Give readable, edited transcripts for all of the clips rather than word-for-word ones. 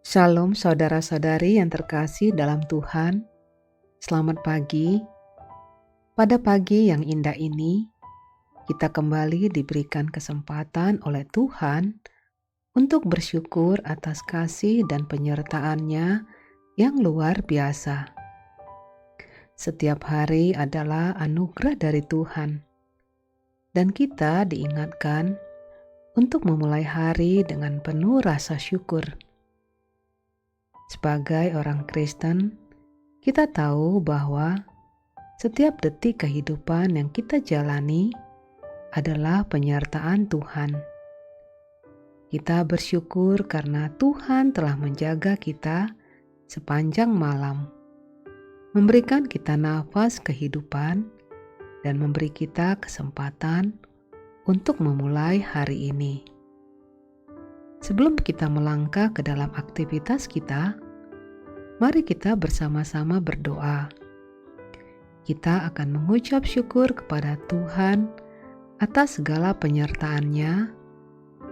Shalom saudara-saudari yang terkasih dalam Tuhan. Selamat pagi. Pada pagi yang indah ini, kita kembali diberikan kesempatan oleh Tuhan untuk bersyukur atas kasih dan penyertaan-Nya yang luar biasa. Setiap hari adalah anugerah dari Tuhan, dan kita diingatkan untuk memulai hari dengan penuh rasa syukur. Sebagai orang Kristen, kita tahu bahwa setiap detik kehidupan yang kita jalani adalah penyertaan Tuhan. Kita bersyukur karena Tuhan telah menjaga kita sepanjang malam, memberikan kita nafas kehidupan, dan memberi kita kesempatan untuk memulai hari ini. Sebelum kita melangkah ke dalam aktivitas kita, mari kita bersama-sama berdoa. Kita akan mengucap syukur kepada Tuhan atas segala penyertaan-Nya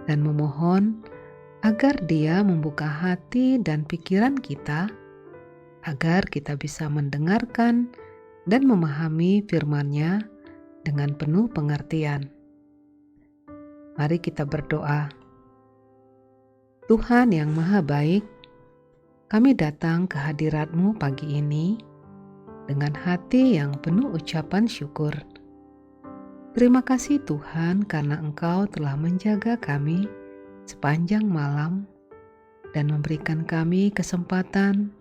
dan memohon agar Dia membuka hati dan pikiran kita agar kita bisa mendengarkan dan memahami firman-Nya dengan penuh pengertian. Mari kita berdoa. Tuhan yang Maha Baik, kami datang ke hadirat-Mu pagi ini dengan hati yang penuh ucapan syukur. Terima kasih Tuhan karena Engkau telah menjaga kami sepanjang malam dan memberikan kami kesempatan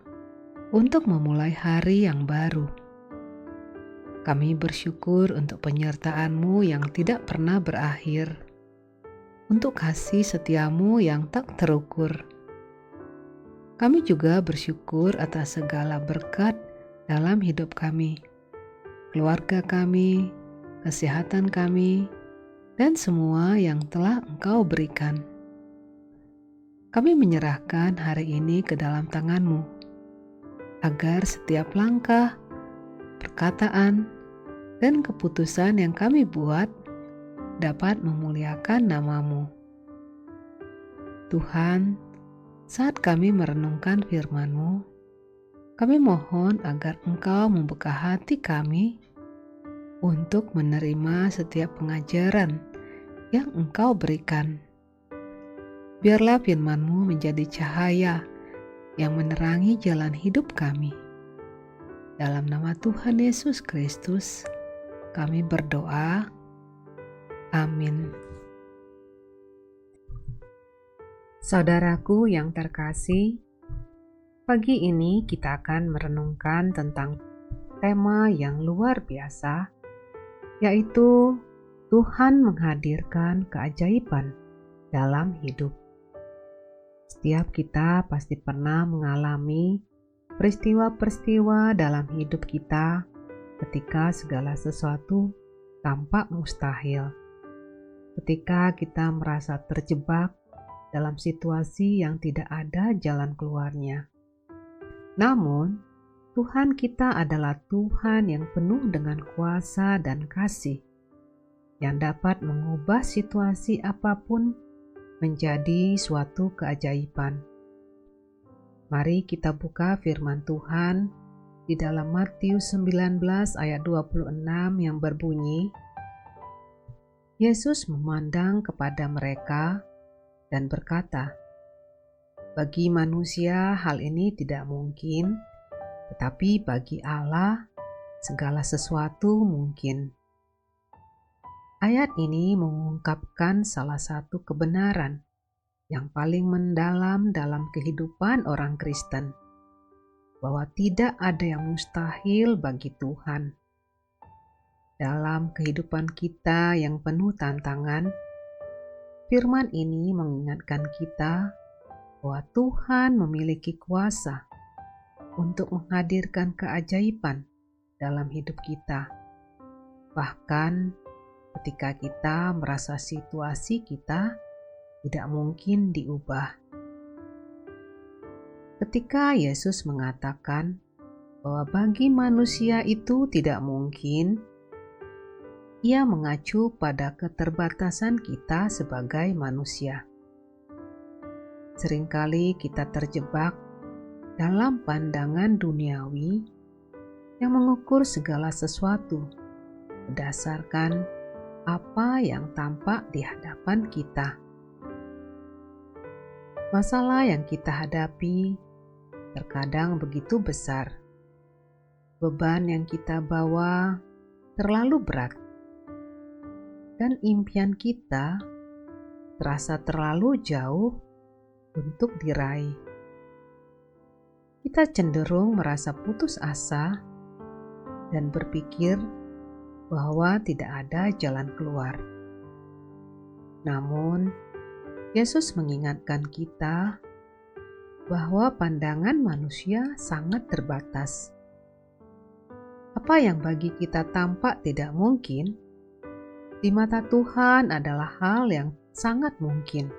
untuk memulai hari yang baru. Kami bersyukur untuk penyertaan-Mu yang tidak pernah berakhir, untuk kasih setia-Mu yang tak terukur. Kami juga bersyukur atas segala berkat dalam hidup kami, keluarga kami, kesehatan kami, dan semua yang telah Engkau berikan. Kami menyerahkan hari ini ke dalam tangan-Mu, agar setiap langkah, perkataan, dan keputusan yang kami buat dapat memuliakan nama-Mu. Tuhan, saat kami merenungkan firman-Mu, kami mohon agar Engkau membuka hati kami untuk menerima setiap pengajaran yang Engkau berikan. Biarlah firman-Mu menjadi cahaya yang menerangi jalan hidup kami. Dalam nama Tuhan Yesus Kristus, kami berdoa. Amin. Saudaraku yang terkasih, pagi ini kita akan merenungkan tentang tema yang luar biasa, yaitu Tuhan menghadirkan keajaiban dalam hidup. Setiap kita pasti pernah mengalami peristiwa-peristiwa dalam hidup kita ketika segala sesuatu tampak mustahil. Ketika kita merasa terjebak dalam situasi yang tidak ada jalan keluarnya. Namun, Tuhan kita adalah Tuhan yang penuh dengan kuasa dan kasih, yang dapat mengubah situasi apapun menjadi suatu keajaiban. Mari kita buka firman Tuhan di dalam Matius 19 ayat 26 yang berbunyi, Yesus memandang kepada mereka dan berkata, "Bagi manusia hal ini tidak mungkin, tetapi bagi Allah segala sesuatu mungkin." Ayat ini mengungkapkan salah satu kebenaran yang paling mendalam dalam kehidupan orang Kristen, bahwa tidak ada yang mustahil bagi Tuhan. Dalam kehidupan kita yang penuh tantangan, firman ini mengingatkan kita bahwa Tuhan memiliki kuasa untuk menghadirkan keajaiban dalam hidup kita. Bahkan ketika kita merasa situasi kita tidak mungkin diubah. Ketika Yesus mengatakan bahwa bagi manusia itu tidak mungkin, Ia mengacu pada keterbatasan kita sebagai manusia. Seringkali kita terjebak dalam pandangan duniawi yang mengukur segala sesuatu berdasarkan apa yang tampak di hadapan kita. Masalah yang kita hadapi terkadang begitu besar. Beban yang kita bawa terlalu berat. Dan impian kita terasa terlalu jauh untuk diraih. Kita cenderung merasa putus asa dan berpikir bahwa tidak ada jalan keluar. Namun, Yesus mengingatkan kita bahwa pandangan manusia sangat terbatas. Apa yang bagi kita tampak tidak mungkin, di mata Tuhan adalah hal yang sangat mungkin.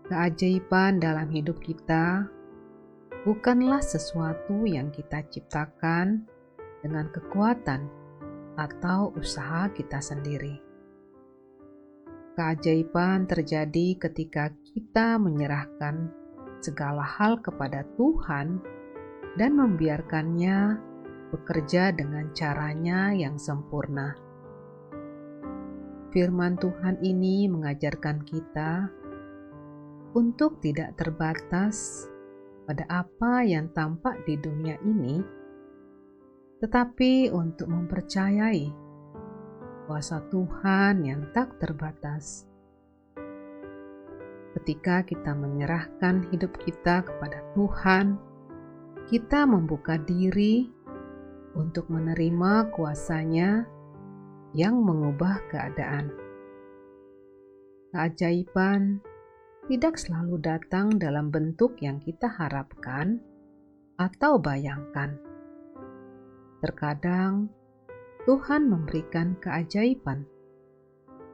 Keajaiban dalam hidup kita bukanlah sesuatu yang kita ciptakan dengan kekuatan atau usaha kita sendiri. Keajaiban terjadi ketika kita menyerahkan segala hal kepada Tuhan dan membiarkannya bekerja dengan caranya yang sempurna. Firman Tuhan ini mengajarkan kita untuk tidak terbatas pada apa yang tampak di dunia ini, tetapi untuk mempercayai kuasa Tuhan yang tak terbatas. Ketika kita menyerahkan hidup kita kepada Tuhan, kita membuka diri untuk menerima kuasa-Nya yang mengubah keadaan. Keajaiban tidak selalu datang dalam bentuk yang kita harapkan atau bayangkan. Terkadang Tuhan memberikan keajaiban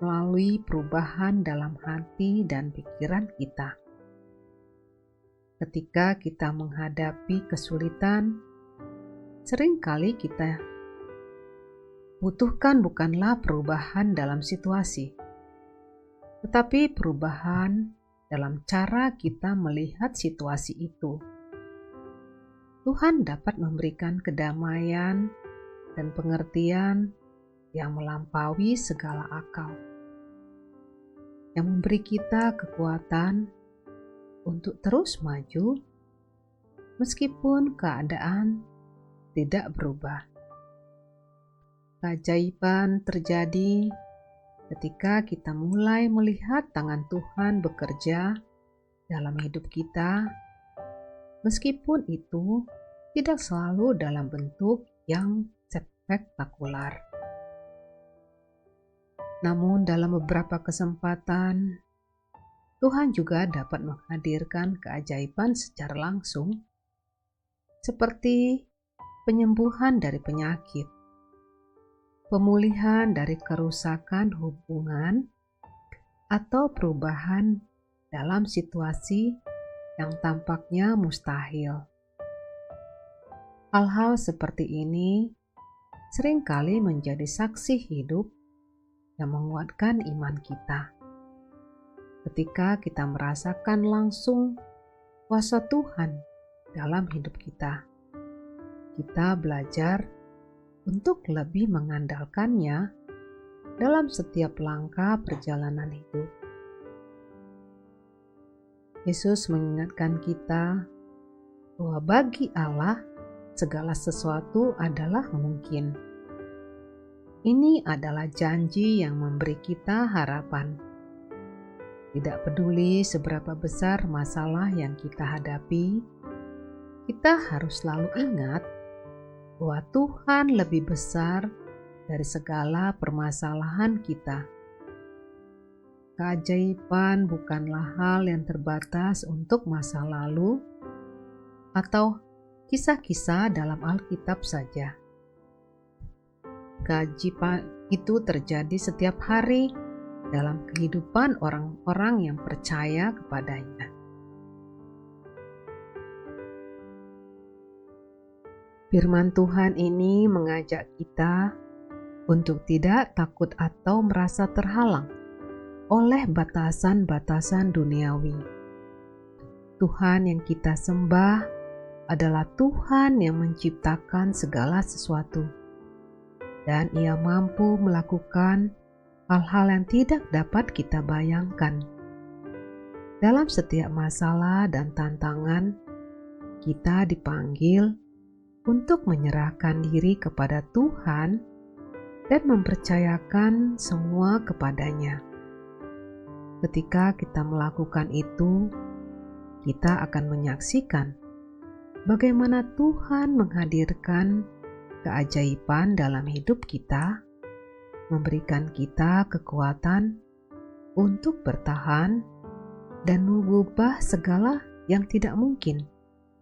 melalui perubahan dalam hati dan pikiran kita. Ketika kita menghadapi kesulitan, seringkali kita butuhkan bukanlah perubahan dalam situasi, tetapi perubahan dalam cara kita melihat situasi itu. Tuhan dapat memberikan kedamaian dan pengertian yang melampaui segala akal, yang memberi kita kekuatan untuk terus maju meskipun keadaan tidak berubah. Keajaiban terjadi ketika kita mulai melihat tangan Tuhan bekerja dalam hidup kita, meskipun itu tidak selalu dalam bentuk yang spektakuler. Namun dalam beberapa kesempatan, Tuhan juga dapat menghadirkan keajaiban secara langsung, seperti penyembuhan dari penyakit, pemulihan dari kerusakan hubungan, atau perubahan dalam situasi yang tampaknya mustahil. Hal-hal seperti ini seringkali menjadi saksi hidup yang menguatkan iman kita. Ketika kita merasakan langsung kuasa Tuhan dalam hidup kita, kita belajar untuk lebih mengandalkannya dalam setiap langkah perjalanan hidup. Yesus mengingatkan kita bahwa bagi Allah segala sesuatu adalah mungkin. Ini adalah janji yang memberi kita harapan. Tidak peduli seberapa besar masalah yang kita hadapi, kita harus selalu ingat bahwa Tuhan lebih besar dari segala permasalahan kita. Keajaiban bukanlah hal yang terbatas untuk masa lalu atau kisah-kisah dalam Alkitab saja. Keajaiban itu terjadi setiap hari dalam kehidupan orang-orang yang percaya kepadanya. Firman Tuhan ini mengajak kita untuk tidak takut atau merasa terhalang oleh batasan-batasan duniawi. Tuhan yang kita sembah adalah Tuhan yang menciptakan segala sesuatu, dan Ia mampu melakukan hal-hal yang tidak dapat kita bayangkan. Dalam setiap masalah dan tantangan, kita dipanggil untuk menyerahkan diri kepada Tuhan dan mempercayakan semua kepadanya. Ketika kita melakukan itu, kita akan menyaksikan bagaimana Tuhan menghadirkan keajaiban dalam hidup kita, memberikan kita kekuatan untuk bertahan dan mengubah segala yang tidak mungkin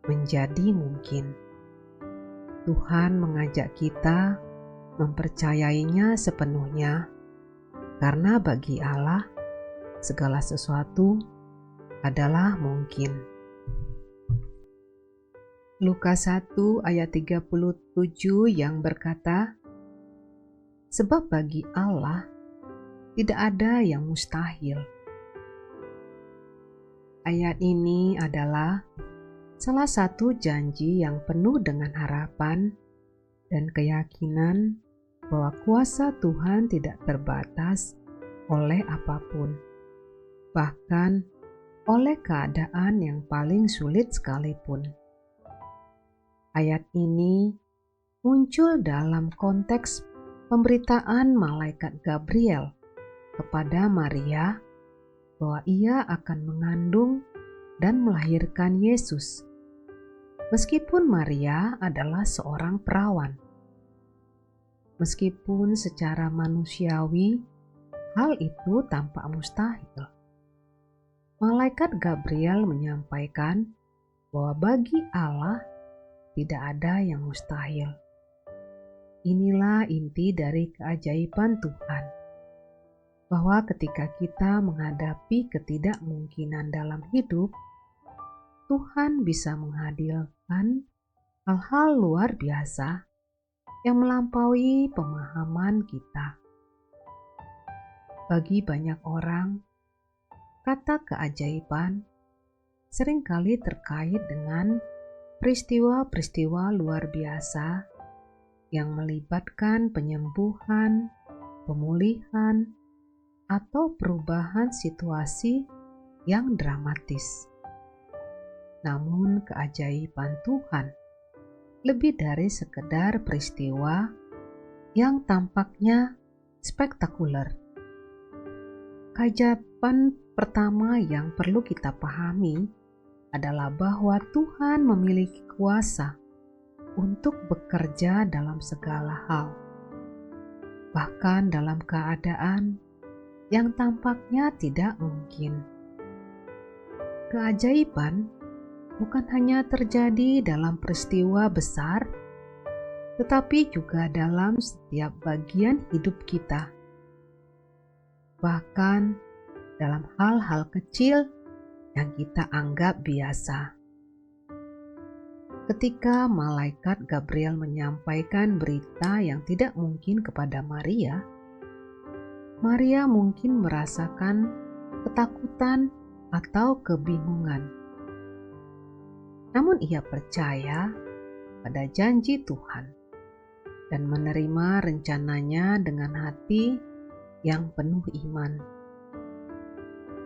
menjadi mungkin. Tuhan mengajak kita mempercayainya sepenuhnya, karena bagi Allah segala sesuatu adalah mungkin. Lukas 1 ayat 37 yang berkata, "Sebab bagi Allah tidak ada yang mustahil." Ayat ini adalah salah satu janji yang penuh dengan harapan dan keyakinan bahwa kuasa Tuhan tidak terbatas oleh apapun, bahkan oleh keadaan yang paling sulit sekalipun. Ayat ini muncul dalam konteks pemberitaan malaikat Gabriel kepada Maria bahwa ia akan mengandung dan melahirkan Yesus. Meskipun Maria adalah seorang perawan, meskipun secara manusiawi hal itu tampak mustahil, malaikat Gabriel menyampaikan bahwa bagi Allah tidak ada yang mustahil. Inilah inti dari keajaiban Tuhan, bahwa ketika kita menghadapi ketidakmungkinan dalam hidup, Tuhan bisa menghadirkan hal-hal luar biasa yang melampaui pemahaman kita. Bagi banyak orang, kata keajaiban seringkali terkait dengan peristiwa-peristiwa luar biasa yang melibatkan penyembuhan, pemulihan, atau perubahan situasi yang dramatis. Namun keajaiban Tuhan lebih dari sekedar peristiwa yang tampaknya spektakuler. Keajaiban pertama yang perlu kita pahami adalah bahwa Tuhan memiliki kuasa untuk bekerja dalam segala hal, bahkan dalam keadaan yang tampaknya tidak mungkin. Keajaiban bukan hanya terjadi dalam peristiwa besar, tetapi juga dalam setiap bagian hidup kita. Bahkan dalam hal-hal kecil yang kita anggap biasa. Ketika malaikat Gabriel menyampaikan berita yang tidak mungkin kepada Maria, Maria mungkin merasakan ketakutan atau kebingungan. Namun ia percaya pada janji Tuhan dan menerima rencananya dengan hati yang penuh iman.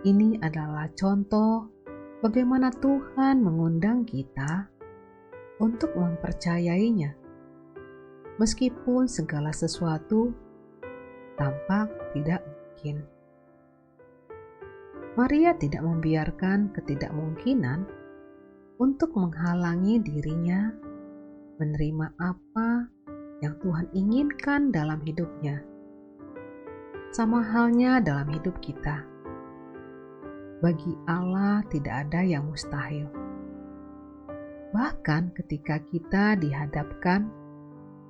Ini adalah contoh bagaimana Tuhan mengundang kita untuk mempercayainya, meskipun segala sesuatu tampak tidak mungkin. Maria tidak membiarkan ketidakmungkinan untuk menghalangi dirinya menerima apa yang Tuhan inginkan dalam hidupnya. Sama halnya dalam hidup kita. Bagi Allah tidak ada yang mustahil. Bahkan ketika kita dihadapkan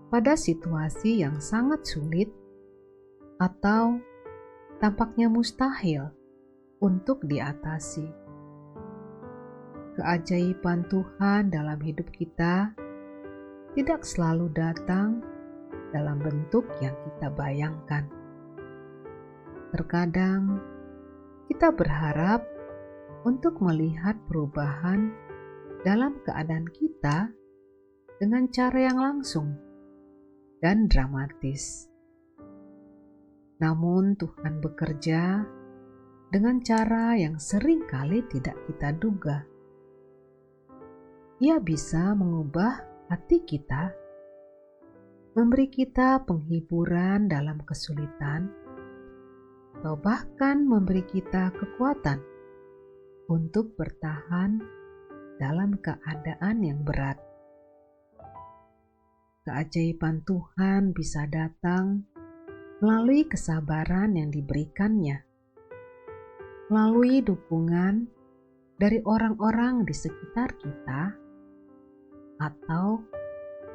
pada situasi yang sangat sulit atau tampaknya mustahil untuk diatasi. Keajaiban Tuhan dalam hidup kita tidak selalu datang dalam bentuk yang kita bayangkan. Terkadang kita berharap untuk melihat perubahan dalam keadaan kita dengan cara yang langsung dan dramatis. Namun Tuhan bekerja dengan cara yang sering kali tidak kita duga. Ia bisa mengubah hati kita, memberi kita penghiburan dalam kesulitan, atau bahkan memberi kita kekuatan untuk bertahan dalam keadaan yang berat. Keajaiban Tuhan bisa datang melalui kesabaran yang diberikannya, melalui dukungan dari orang-orang di sekitar kita, atau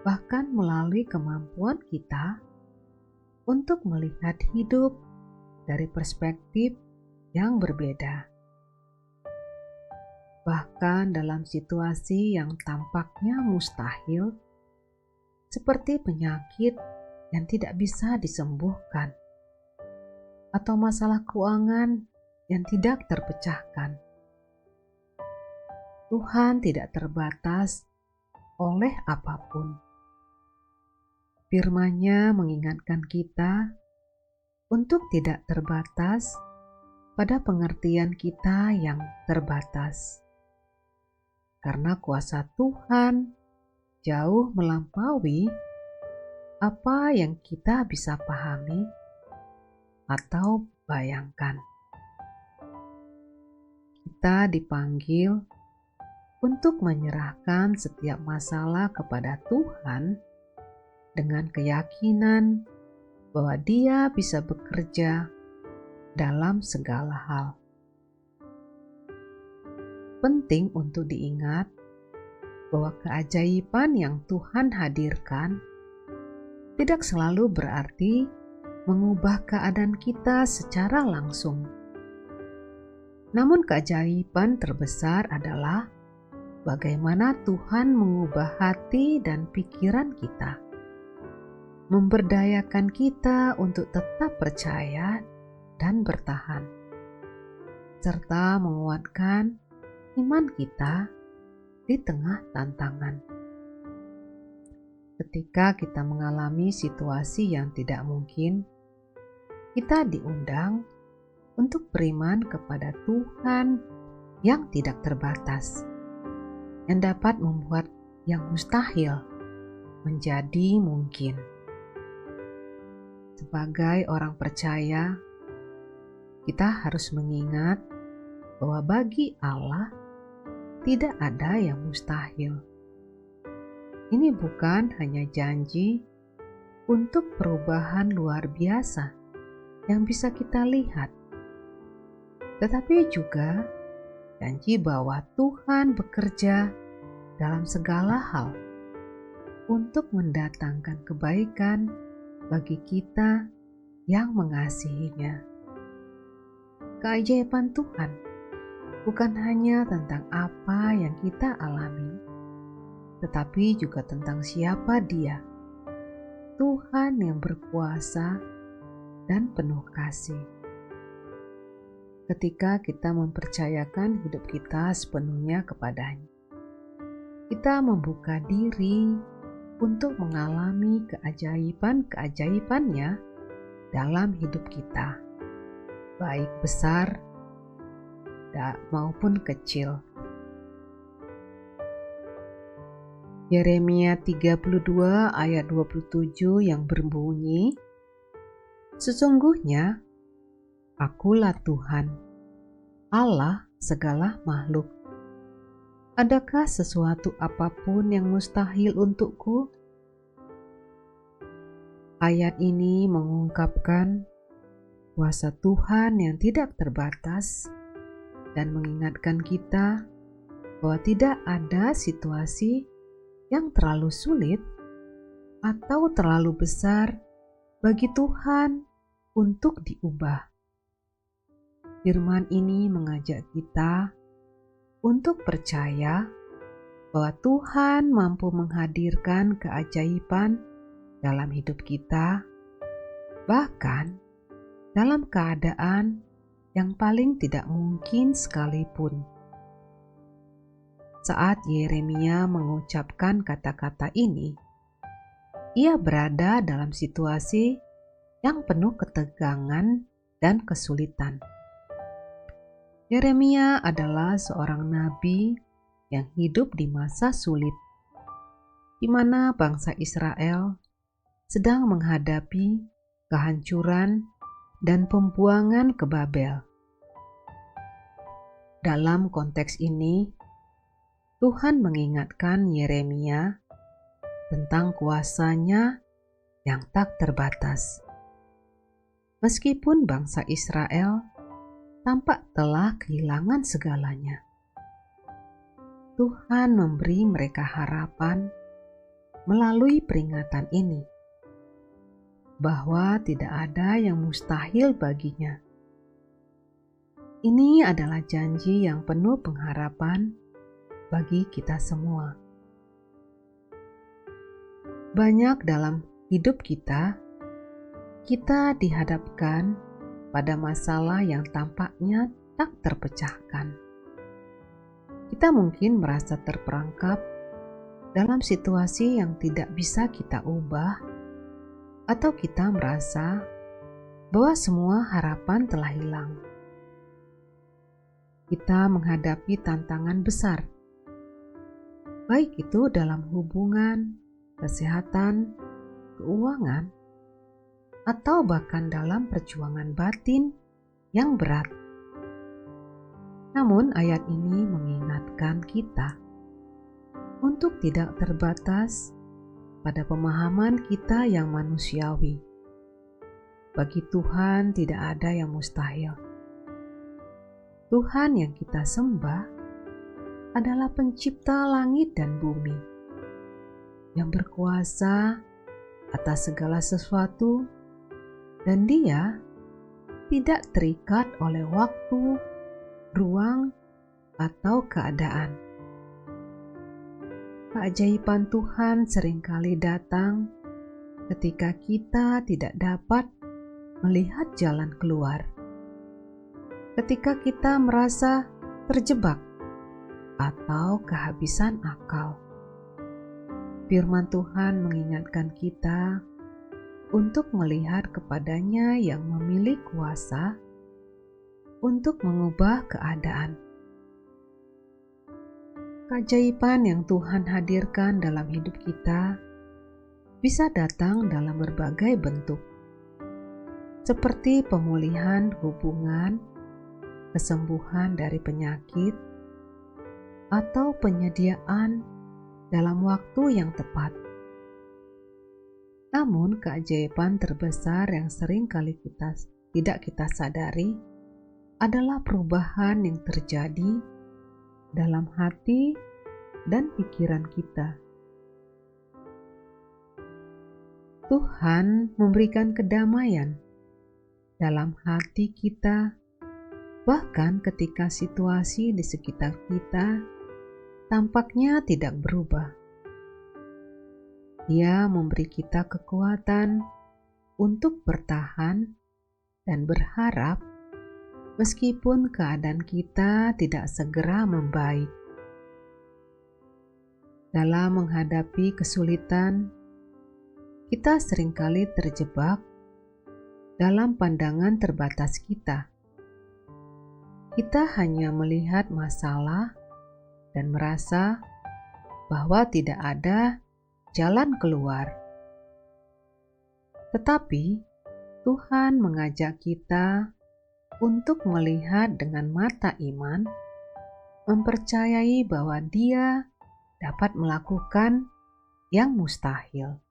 bahkan melalui kemampuan kita untuk melihat hidup dari perspektif yang berbeda. Bahkan dalam situasi yang tampaknya mustahil, seperti penyakit yang tidak bisa disembuhkan, atau masalah keuangan yang tidak terpecahkan. Tuhan tidak terbatas oleh apapun. Firman-Nya mengingatkan kita untuk tidak terbatas pada pengertian kita yang terbatas. Karena kuasa Tuhan jauh melampaui apa yang kita bisa pahami atau bayangkan. Kita dipanggil untuk menyerahkan setiap masalah kepada Tuhan dengan keyakinan bahwa Dia bisa bekerja dalam segala hal. Penting untuk diingat bahwa keajaiban yang Tuhan hadirkan tidak selalu berarti mengubah keadaan kita secara langsung. Namun keajaiban terbesar adalah bagaimana Tuhan mengubah hati dan pikiran kita, memberdayakan kita untuk tetap percaya dan bertahan, serta menguatkan iman kita di tengah tantangan. Ketika kita mengalami situasi yang tidak mungkin, kita diundang untuk beriman kepada Tuhan yang tidak terbatas, yang dapat membuat yang mustahil menjadi mungkin. Sebagai orang percaya, kita harus mengingat bahwa bagi Allah tidak ada yang mustahil. Ini bukan hanya janji untuk perubahan luar biasa yang bisa kita lihat, tetapi juga janji bahwa Tuhan bekerja dalam segala hal untuk mendatangkan kebaikan bagi kita yang mengasihinya. Keajaiban Tuhan bukan hanya tentang apa yang kita alami, tetapi juga tentang siapa Dia, Tuhan yang berkuasa dan penuh kasih. Ketika kita mempercayakan hidup kita sepenuhnya kepadanya, kita membuka diri untuk mengalami keajaiban-keajaibannya dalam hidup kita, baik besar maupun kecil. Yeremia 32 ayat 27 yang berbunyi, "Sesungguhnya Akulah Tuhan, Allah segala makhluk. Adakah sesuatu apapun yang mustahil untukku?" Ayat ini mengungkapkan kuasa Tuhan yang tidak terbatas dan mengingatkan kita bahwa tidak ada situasi yang terlalu sulit atau terlalu besar bagi Tuhan untuk diubah. Firman ini mengajak kita untuk percaya bahwa Tuhan mampu menghadirkan keajaiban dalam hidup kita, bahkan dalam keadaan yang paling tidak mungkin sekalipun. Saat Yeremia mengucapkan kata-kata ini, ia berada dalam situasi yang penuh ketegangan dan kesulitan. Yeremia adalah seorang nabi yang hidup di masa sulit, di mana bangsa Israel sedang menghadapi kehancuran dan pembuangan ke Babel. Dalam konteks ini, Tuhan mengingatkan Yeremia tentang kuasa-Nya yang tak terbatas. Meskipun bangsa Israel tampak telah kehilangan segalanya, Tuhan memberi mereka harapan melalui peringatan ini, bahwa tidak ada yang mustahil baginya. Ini adalah janji yang penuh pengharapan bagi kita semua. Banyak dalam hidup kita dihadapkan pada masalah yang tampaknya tak terpecahkan. Kita mungkin merasa terperangkap dalam situasi yang tidak bisa kita ubah, atau kita merasa bahwa semua harapan telah hilang. Kita menghadapi tantangan besar, baik itu dalam hubungan, kesehatan, keuangan, atau bahkan dalam perjuangan batin yang berat. Namun ayat ini mengingatkan kita untuk tidak terbatas pada pemahaman kita yang manusiawi. Bagi Tuhan tidak ada yang mustahil. Tuhan yang kita sembah adalah pencipta langit dan bumi, yang berkuasa atas segala sesuatu, dan Dia tidak terikat oleh waktu, ruang, atau keadaan. Keajaiban Tuhan seringkali datang ketika kita tidak dapat melihat jalan keluar, ketika kita merasa terjebak atau kehabisan akal. Firman Tuhan mengingatkan kita untuk melihat kepada-Nya yang memiliki kuasa untuk mengubah keadaan. Keajaiban yang Tuhan hadirkan dalam hidup kita bisa datang dalam berbagai bentuk, seperti pemulihan hubungan, kesembuhan dari penyakit, atau penyediaan dalam waktu yang tepat. Namun keajaiban terbesar yang sering kali tidak kita sadari adalah perubahan yang terjadi dalam hati dan pikiran kita. Tuhan memberikan kedamaian dalam hati kita, bahkan ketika situasi di sekitar kita tampaknya tidak berubah. Dia memberi kita kekuatan untuk bertahan dan berharap meskipun keadaan kita tidak segera membaik. Dalam menghadapi kesulitan, kita seringkali terjebak dalam pandangan terbatas kita. Kita hanya melihat masalah dan merasa bahwa tidak ada jalan keluar. Tetapi Tuhan mengajak kita untuk melihat dengan mata iman, mempercayai bahwa Dia dapat melakukan yang mustahil.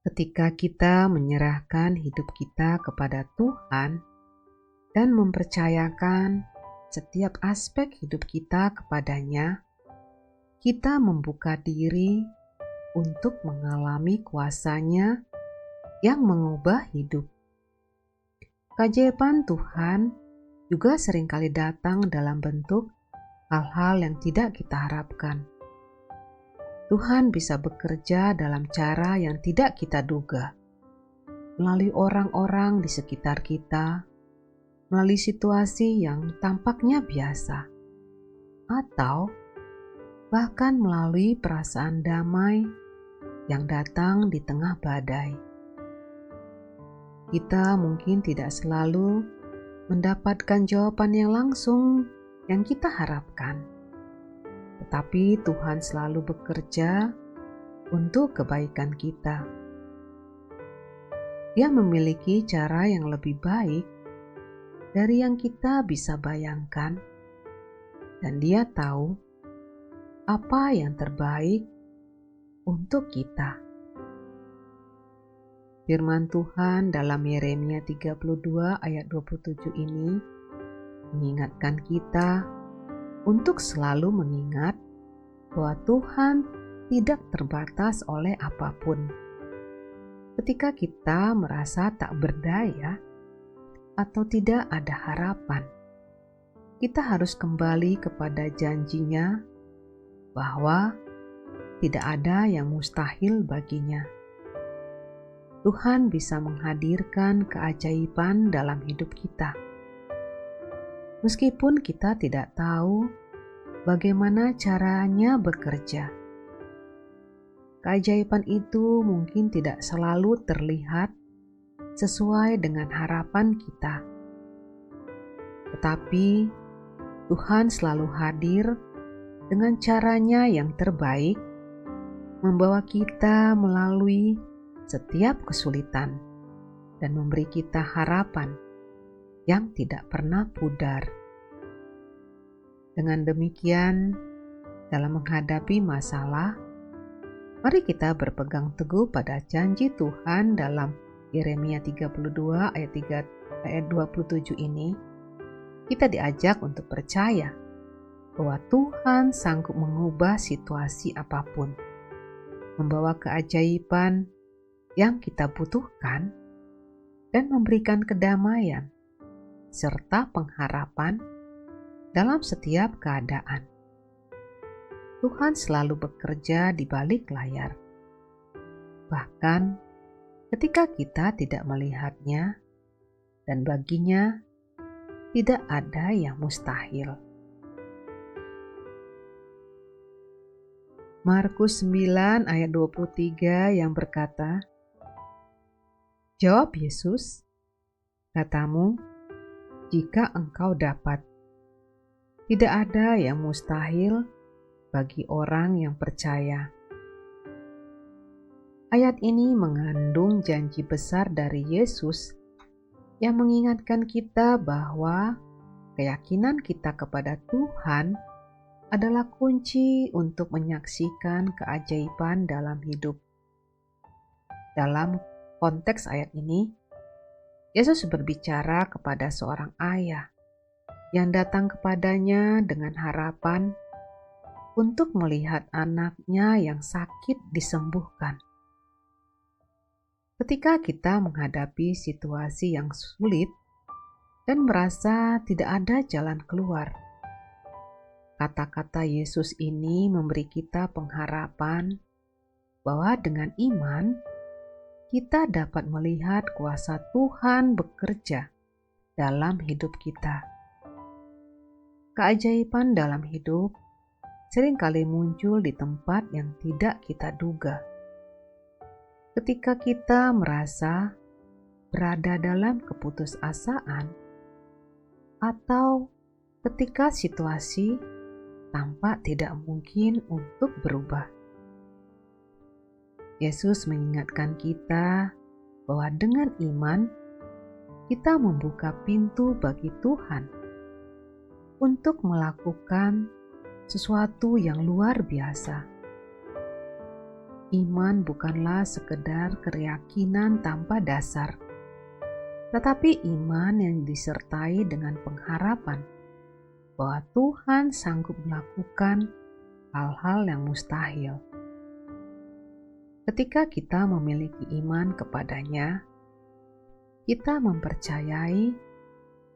Ketika kita menyerahkan hidup kita kepada Tuhan dan mempercayakan setiap aspek hidup kita kepada-Nya, kita membuka diri untuk mengalami kuasa-Nya yang mengubah hidup. Keajaiban Tuhan juga seringkali datang dalam bentuk hal-hal yang tidak kita harapkan. Tuhan bisa bekerja dalam cara yang tidak kita duga, melalui orang-orang di sekitar kita, melalui situasi yang tampaknya biasa, atau bahkan melalui perasaan damai yang datang di tengah badai. Kita mungkin tidak selalu mendapatkan jawaban yang langsung yang kita harapkan, tetapi Tuhan selalu bekerja untuk kebaikan kita. Dia memiliki cara yang lebih baik dari yang kita bisa bayangkan, dan Dia tahu apa yang terbaik untuk kita. Firman Tuhan dalam Yeremia 32 ayat 27 ini mengingatkan kita untuk selalu mengingat bahwa Tuhan tidak terbatas oleh apapun. Ketika kita merasa tak berdaya atau tidak ada harapan, kita harus kembali kepada janjinya bahwa tidak ada yang mustahil baginya. Tuhan bisa menghadirkan keajaiban dalam hidup kita. Meskipun kita tidak tahu bagaimana caranya bekerja, keajaiban itu mungkin tidak selalu terlihat sesuai dengan harapan kita. Tetapi Tuhan selalu hadir dengan caranya yang terbaik, membawa kita melalui setiap kesulitan dan memberi kita harapan yang tidak pernah pudar. Dengan demikian, dalam menghadapi masalah, mari kita berpegang teguh pada janji Tuhan dalam Yeremia 32 ayat 27 ini. Kita diajak untuk percaya bahwa Tuhan sanggup mengubah situasi apapun, membawa keajaiban yang kita butuhkan, dan memberikan kedamaian serta pengharapan dalam setiap keadaan. Tuhan selalu bekerja di balik layar, bahkan ketika kita tidak melihatnya, dan baginya tidak ada yang mustahil. Markus 9 ayat 23 yang berkata, "Jawab Yesus, katamu, jika engkau dapat. Tidak ada yang mustahil bagi orang yang percaya." Ayat ini mengandung janji besar dari Yesus yang mengingatkan kita bahwa keyakinan kita kepada Tuhan adalah kunci untuk menyaksikan keajaiban dalam hidup. Dalam konteks ayat ini, Yesus berbicara kepada seorang ayah yang datang kepadanya dengan harapan untuk melihat anaknya yang sakit disembuhkan. Ketika kita menghadapi situasi yang sulit dan merasa tidak ada jalan keluar, kata-kata Yesus ini memberi kita pengharapan bahwa dengan iman kita dapat melihat kuasa Tuhan bekerja dalam hidup kita. Keajaiban dalam hidup seringkali muncul di tempat yang tidak kita duga. Ketika kita merasa berada dalam keputusasaan, atau ketika situasi tampak tidak mungkin untuk berubah. Yesus mengingatkan kita bahwa dengan iman kita membuka pintu bagi Tuhan untuk melakukan sesuatu yang luar biasa. Iman bukanlah sekedar keyakinan tanpa dasar, tetapi iman yang disertai dengan pengharapan bahwa Tuhan sanggup melakukan hal-hal yang mustahil. Ketika kita memiliki iman kepadanya, kita mempercayai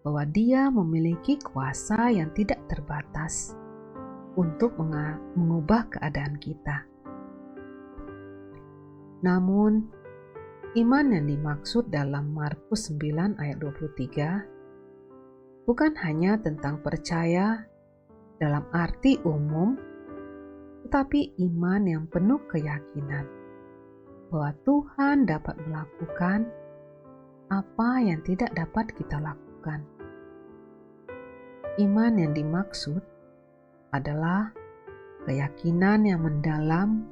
bahwa Dia memiliki kuasa yang tidak terbatas untuk mengubah keadaan kita. Namun, iman yang dimaksud dalam Markus 9 ayat 23 bukan hanya tentang percaya dalam arti umum, tetapi iman yang penuh keyakinan bahwa Tuhan dapat melakukan apa yang tidak dapat kita lakukan. Iman yang dimaksud adalah keyakinan yang mendalam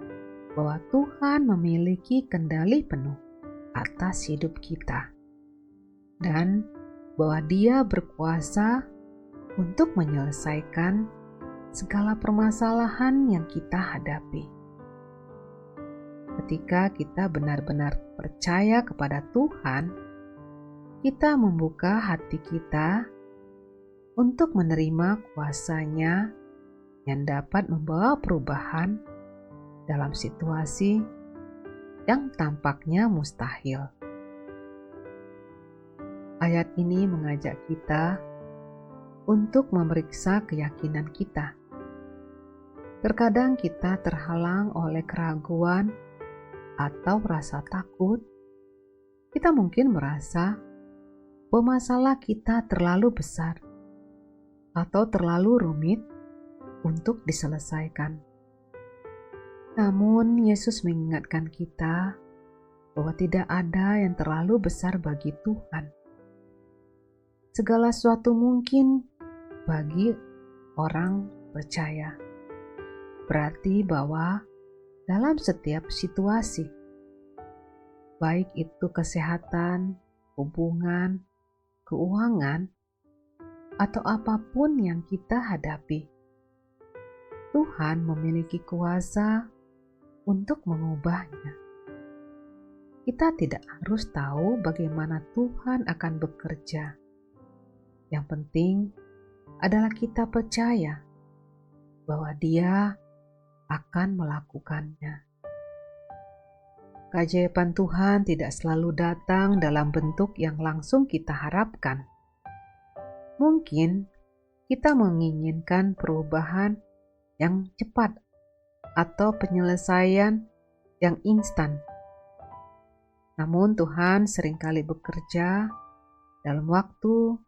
bahwa Tuhan memiliki kendali penuh atas hidup kita dan bahwa Dia berkuasa untuk menyelesaikan segala permasalahan yang kita hadapi. Ketika kita benar-benar percaya kepada Tuhan, kita membuka hati kita untuk menerima kuasa-Nya yang dapat membawa perubahan dalam situasi yang tampaknya mustahil. Ayat ini mengajak kita untuk memeriksa keyakinan kita. Terkadang kita terhalang oleh keraguan atau rasa takut. Kita mungkin merasa bahwa masalah kita terlalu besar atau terlalu rumit untuk diselesaikan. Namun, Yesus mengingatkan kita bahwa tidak ada yang terlalu besar bagi Tuhan. Segala sesuatu mungkin bagi orang percaya. Berarti bahwa dalam setiap situasi, baik itu kesehatan, hubungan, keuangan, atau apapun yang kita hadapi, Tuhan memiliki kuasa untuk mengubahnya. Kita tidak harus tahu bagaimana Tuhan akan bekerja. Yang penting adalah kita percaya bahwa Dia akan melakukannya. Keajaiban Tuhan tidak selalu datang dalam bentuk yang langsung kita harapkan. Mungkin kita menginginkan perubahan yang cepat atau penyelesaian yang instan. Namun Tuhan seringkali bekerja dalam waktu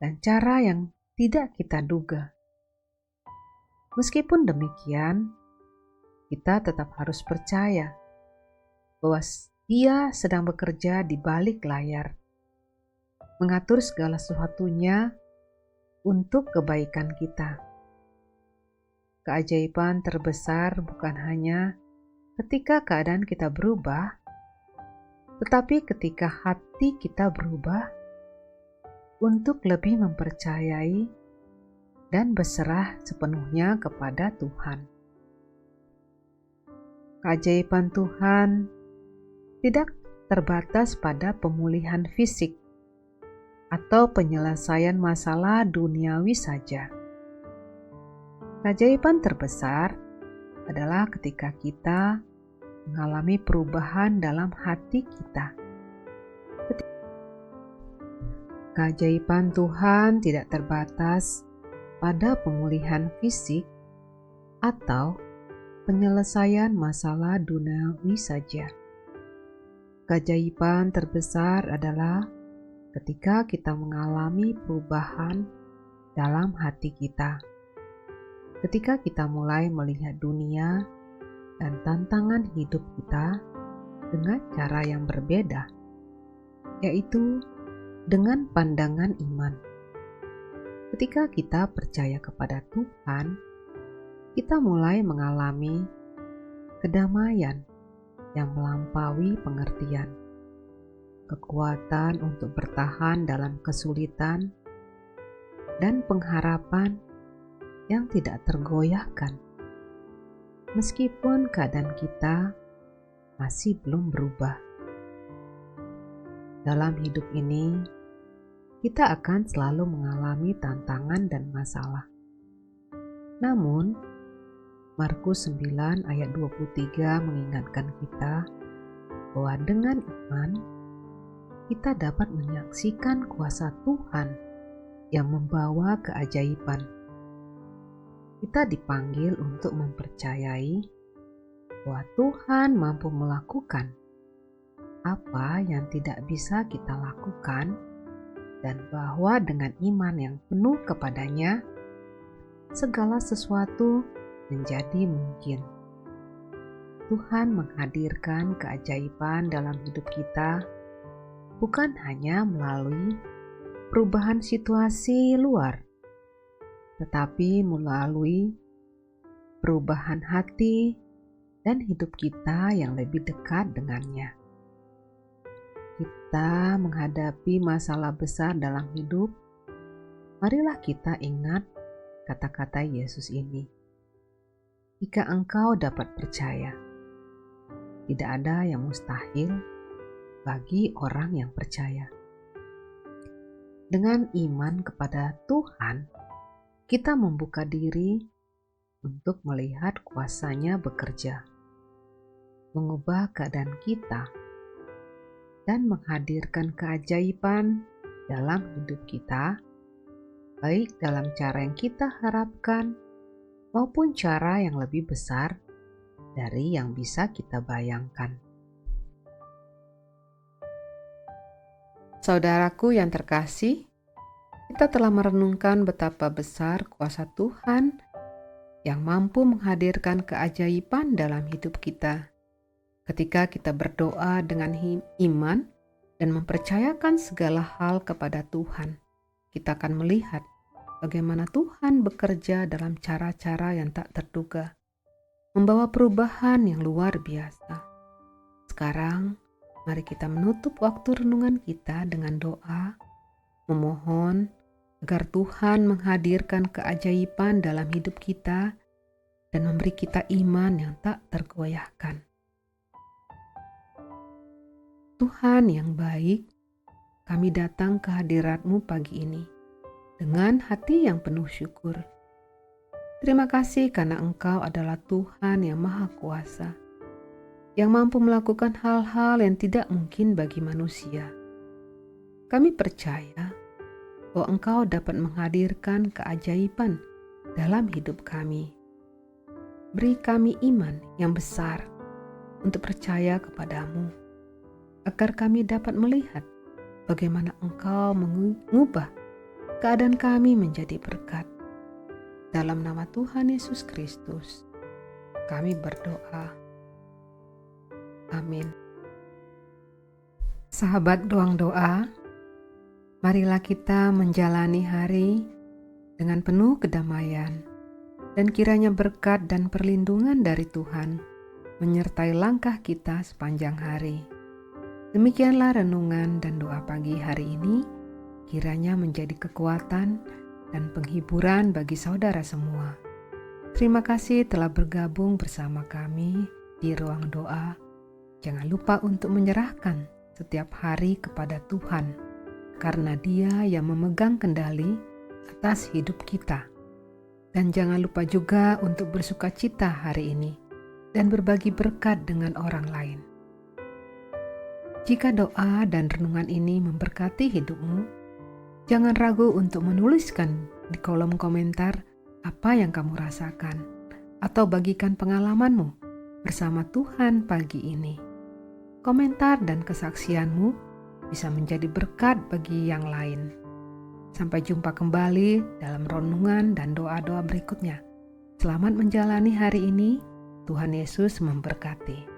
dan cara yang tidak kita duga. Meskipun demikian, kita tetap harus percaya bahwa Dia sedang bekerja di balik layar, mengatur segala sesuatunya untuk kebaikan kita. Keajaiban terbesar bukan hanya ketika keadaan kita berubah, tetapi ketika hati kita berubah untuk lebih mempercayai dan berserah sepenuhnya kepada Tuhan. Keajaiban Tuhan tidak terbatas pada pemulihan fisik atau penyelesaian masalah duniawi saja. Keajaiban terbesar adalah ketika kita mengalami perubahan dalam hati kita. Keajaiban Tuhan tidak terbatas pada pemulihan fisik atau penyelesaian masalah duniawi saja. Keajaiban terbesar adalah ketika kita mengalami perubahan dalam hati kita. Ketika kita mulai melihat dunia dan tantangan hidup kita dengan cara yang berbeda, yaitu dengan pandangan iman. Ketika kita percaya kepada Tuhan, kita mulai mengalami kedamaian yang melampaui pengertian, kekuatan untuk bertahan dalam kesulitan, dan pengharapan yang tidak tergoyahkan. Meskipun keadaan kita masih belum berubah. Dalam hidup ini, kita akan selalu mengalami tantangan dan masalah. Namun, Markus 9 ayat 23 mengingatkan kita bahwa dengan iman, kita dapat menyaksikan kuasa Tuhan yang membawa keajaiban. Kita dipanggil untuk mempercayai bahwa Tuhan mampu melakukan apa yang tidak bisa kita lakukan dan bahwa dengan iman yang penuh kepadanya, segala sesuatu menjadi mungkin. Tuhan menghadirkan keajaiban dalam hidup kita, bukan hanya melalui perubahan situasi luar, tetapi melalui perubahan hati dan hidup kita yang lebih dekat dengannya. Kita menghadapi masalah besar dalam hidup, marilah kita ingat kata-kata Yesus ini. Jika engkau dapat percaya, tidak ada yang mustahil bagi orang yang percaya. Dengan iman kepada Tuhan, kita membuka diri untuk melihat kuasa-Nya bekerja, mengubah keadaan kita, dan menghadirkan keajaiban dalam hidup kita, baik dalam cara yang kita harapkan maupun cara yang lebih besar dari yang bisa kita bayangkan. Saudaraku yang terkasih, kita telah merenungkan betapa besar kuasa Tuhan yang mampu menghadirkan keajaiban dalam hidup kita. Ketika kita berdoa dengan iman dan mempercayakan segala hal kepada Tuhan, kita akan melihat bagaimana Tuhan bekerja dalam cara-cara yang tak terduga, membawa perubahan yang luar biasa. Sekarang, mari kita menutup waktu renungan kita dengan doa, memohon agar Tuhan menghadirkan keajaiban dalam hidup kita dan memberi kita iman yang tak tergoyahkan. Tuhan yang baik, kami datang ke hadirat-Mu pagi ini dengan hati yang penuh syukur. Terima kasih karena Engkau adalah Tuhan yang Maha Kuasa, yang mampu melakukan hal-hal yang tidak mungkin bagi manusia. Kami percaya bahwa Engkau dapat menghadirkan keajaiban dalam hidup kami. Beri kami iman yang besar untuk percaya kepadamu, agar kami dapat melihat bagaimana Engkau mengubah keadaan kami menjadi berkat. Dalam nama Tuhan Yesus Kristus, kami berdoa. Amin. Sahabat Ruang Doa, marilah kita menjalani hari dengan penuh kedamaian, dan kiranya berkat dan perlindungan dari Tuhan menyertai langkah kita sepanjang hari. Demikianlah renungan dan doa pagi hari ini, kiranya menjadi kekuatan dan penghiburan bagi saudara semua. Terima kasih telah bergabung bersama kami di Ruang Doa. Jangan lupa untuk menyerahkan setiap hari kepada Tuhan, karena Dia yang memegang kendali atas hidup kita. Dan jangan lupa juga untuk bersukacita hari ini dan berbagi berkat dengan orang lain. Jika doa dan renungan ini memberkati hidupmu, jangan ragu untuk menuliskan di kolom komentar apa yang kamu rasakan atau bagikan pengalamanmu bersama Tuhan pagi ini. Komentar dan kesaksianmu bisa menjadi berkat bagi yang lain. Sampai jumpa kembali dalam renungan dan doa-doa berikutnya. Selamat menjalani hari ini. Tuhan Yesus memberkati.